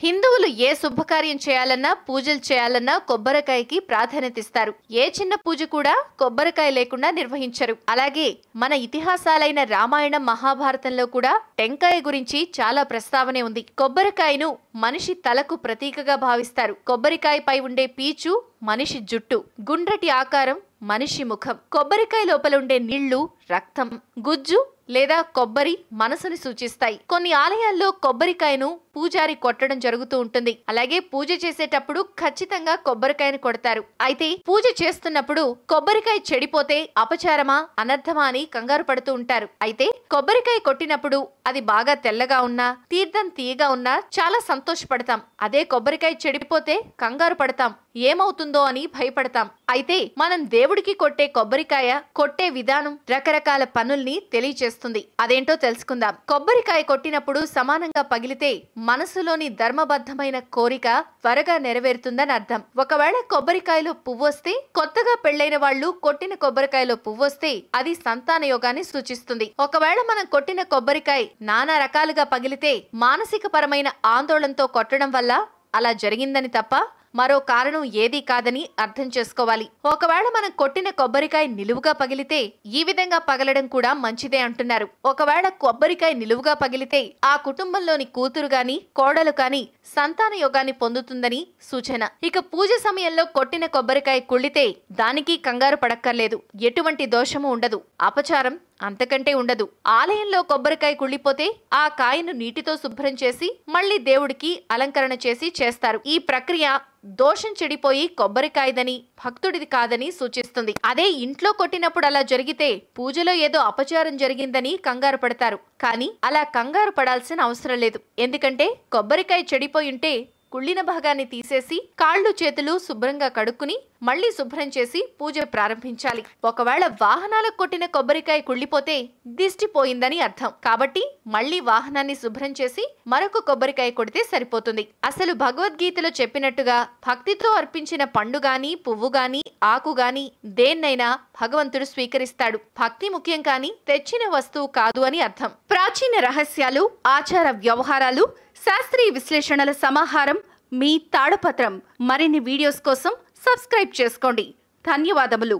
హిందువులు ఏ శుభకార్యం చేయాలన్నా పూజలు చేయాలన్నా కొబ్బరికాయకి ప్రాధాన్యత ఇస్తారు. ఏ చిన్న పూజ కూడా కొబ్బరికాయ లేకుండా నిర్వహించరు. అలాగే మన ఇతిహాసాలైన రామాయణం మహాభారతంలో కూడా టెంకాయ గురించి చాలా ప్రస్తావనే ఉంది. కొబ్బరికాయను మనిషి తలకు ప్రతీకగా భావిస్తారు. కొబ్బరికాయపై ఉండే పీచు మనిషి జుట్టు, గుండ్రటి ఆకారం మనిషి ముఖం, కొబ్బరికాయ లోపల ఉండే నీళ్లు రక్తం, గుజ్జు లేదా కొబ్బరి మనసుని సూచిస్తాయి. కొన్ని ఆలయాల్లో కొబ్బరికాయను పూజారి కొట్టడం జరుగుతూ ఉంటుంది. అలాగే పూజ చేసేటప్పుడు ఖచ్చితంగా కొబ్బరికాయను కొడతారు. అయితే పూజ చేస్తున్నప్పుడు కొబ్బరికాయ చెడిపోతే అపచారమా అనర్థమా అని కంగారు పడుతూ ఉంటారు. అయితే కొబ్బరికాయ కొట్టినప్పుడు అది బాగా తెల్లగా ఉన్నా తీర్థం తీయగా ఉన్నా చాలా సంతోషపడతాం. అదే కొబ్బరికాయ చెడిపోతే కంగారు పడతాం, ఏమవుతుందో అని భయపడతాం. అయితే మనం దేవుడికి కొట్టే కొబ్బరికాయ కొట్టే విధానం రకరకాల పనుల్ని తెలియచేస్తుంది. అదేంటో తెలుసుకుందాం. కొబ్బరికాయ కొట్టినప్పుడు సమానంగా పగిలితే మనసులోని ధర్మబద్ధమైన కోరిక త్వరగా నెరవేరుతుందని అర్థం. ఒకవేళ కొబ్బరికాయలో పువ్వొస్తే, కొత్తగా పెళ్లైన వాళ్ళు కొట్టిన కొబ్బరికాయలో పువ్వొస్తే అది సంతాన యోగాన్ని సూచిస్తుంది. ఒకవేళ మనం కొట్టిన కొబ్బరికాయ నానా రకాలుగా పగిలితే మానసిక పరమైన ఆందోళనతో కొట్టడం వల్ల అలా జరిగిందని తప్ప మరో కారణం ఏదీ కాదని అర్థం చేసుకోవాలి. ఒకవేళ మనం కొట్టిన కొబ్బరికాయ నిలువుగా పగిలితే ఈ విధంగా పగలడం కూడా మంచిదే అంటున్నారు. ఒకవేళ కొబ్బరికాయ నిలువుగా పగిలితే ఆ కుటుంబంలోని కూతురు గాని కోడలు కాని సంతాన యోగాన్ని పొందుతుందని సూచన. ఇక పూజ సమయంలో కొట్టిన కొబ్బరికాయ కుళ్ళితే దానికి కంగారు పడక్కర్లేదు. ఎటువంటి దోషము ఉండదు, అపచారం అంతకంటే ఉండదు. ఆలయంలో కొబ్బరికాయ కుళ్ళిపోతే ఆ కాయను నీటితో శుభ్రం చేసి మళ్లీ దేవుడికి అలంకరణ చేసి చేస్తారు. ఈ ప్రక్రియ దోషం చెడిపోయి కొబ్బరికాయదని భక్తుడిది కాదని సూచిస్తుంది. అదే ఇంట్లో కొట్టినప్పుడు అలా జరిగితే పూజలో ఏదో అపచారం జరిగిందని కంగారు పడతారు. కానీ అలా కంగారు పడాల్సిన అవసరం లేదు. ఎందుకంటే కొబ్బరికాయ చెడిపోయి ఉంటే కుళ్ళిన భాగాన్ని తీసేసి కాళ్ళు చేతులు శుభ్రంగా కడుక్కుని మళ్లీ శుభ్రం చేసి పూజ ప్రారంభించాలి. ఒకవేళ వాహనాలకు కొట్టిన కొబ్బరికాయ కుళ్ళిపోతే దిష్టి పోయిందని అర్థం. కాబట్టి మళ్లీ వాహనాన్ని శుభ్రం చేసి మరొక కొబ్బరికాయ కొడితే సరిపోతుంది. అసలు భగవద్గీతలో చెప్పినట్టుగా భక్తితో అర్పించిన పండు గాని పువ్వు గాని ఆకు గాని దేన్నైనా భగవంతుడు స్వీకరిస్తాడు. భక్తి ముఖ్యం కాని తెచ్చిన వస్తువు కాదు అని అర్థం. ప్రాచీన రహస్యాలు, ఆచార వ్యవహారాలు, శాస్త్రీయ విశ్లేషణల సమాహారం మీ తాళపత్రం. మరిన్ని వీడియోస్ కోసం సబ్స్క్రైబ్ చేసుకోండి. ధన్యవాదములు.